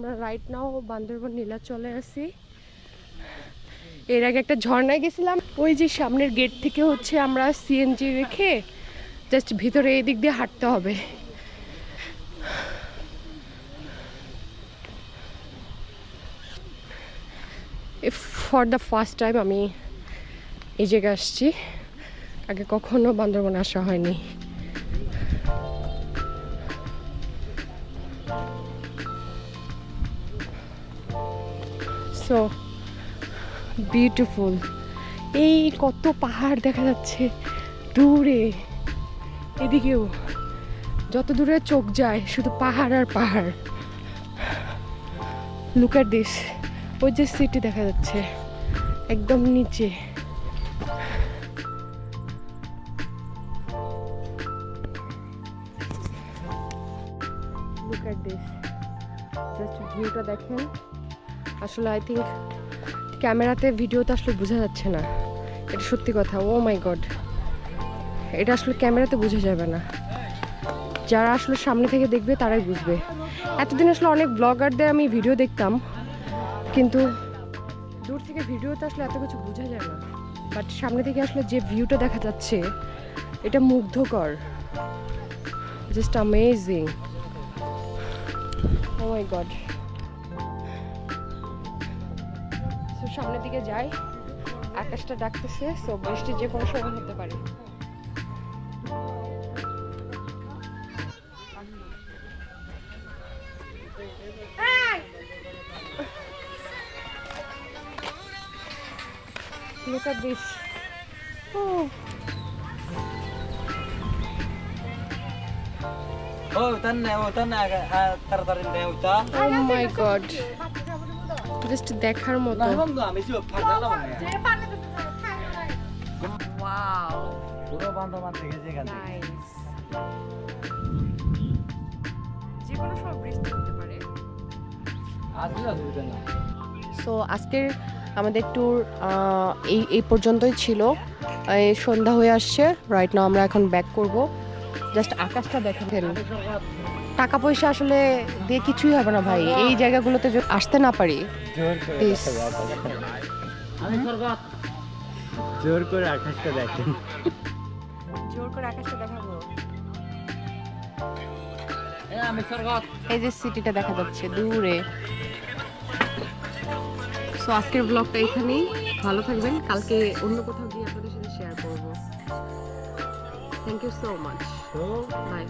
আমরা right now Bandarban নীলাচলে আছি। এর আগে একটা ঝর্ণায় গেছিলাম, ওই যে সামনের গেট থেকে হচ্ছে আমরা সিএনজি রেখে জাস্ট ভিতরে এই দিক দিয়ে হাঁটতে হবে। ফর দ্য ফার্স্ট টাইম আমি এই জায়গায় আসছি, আগে কখনো বান্দরবন আসা হয়নি। সো বিউটিফুল, এই কত পাহাড় দেখা যাচ্ছে দূরে, এদিকেও যত দূরে চোখ যায় শুধু পাহাড় আর পাহাড়। লুক এট দিস, ওই যে সিটি দেখা যাচ্ছে একদম নিচে। লুক এট দিস, জাস্ট ভিউটা দেখেন। আসলে আই থিঙ্ক ক্যামেরাতে ভিডিওতে আসলে বোঝা যাচ্ছে না, এটা সত্যি কথা। ও মাই গড, এটা আসলে ক্যামেরাতে বোঝা যাবে না, যারা আসলে সামনে থেকে দেখবে তারাই বুঝবে। এতদিন আসলে অনেক ব্লগারদের আমি ভিডিও দেখতাম, কিন্তু দূর থেকে ভিডিওতে আসলে এত কিছু বোঝা যায় না, বাট সামনে থেকে আসলে যে ভিউটা দেখা যাচ্ছে এটা মুগ্ধকর, জাস্ট অ্যামেজিং। ও মাই গড। সো সামনের দিকে যাই, আকাশটা ডাকতেছে, সো বৃষ্টি যে কোনো সময় হতে পারে। Look at this. Oh. Oh, my God. Just দেখার মতো। Wow. পুরো বান্দরবান থেকে যেখানে Nice. যে কোনো সময় বৃষ্টি হতে পারে। সো আজকের আমাদের ট্যুর এই পর্যন্তই ছিল। সন্ধ্যা হয়ে আসছে, রাইট নাও আমরা এখন ব্যাক করব। জাস্ট আকাশটা দেখেন, টাকা পয়সা আসলে দিয়ে কিছুই হবে না ভাই, এই জায়গাগুলোতে আসতে না পারি। জোর করে আকাশটা দেখেন, জোর করে আকাশটা দেখাবো। এই যে সিটিটা দেখা যাচ্ছে দূরে। সো আজকের ব্লগটা এখানেই, ভালো থাকবেন, কালকে অন্য কোথাও গিয়ে আপনাদের সাথে শেয়ার করব। Thank you so much, by.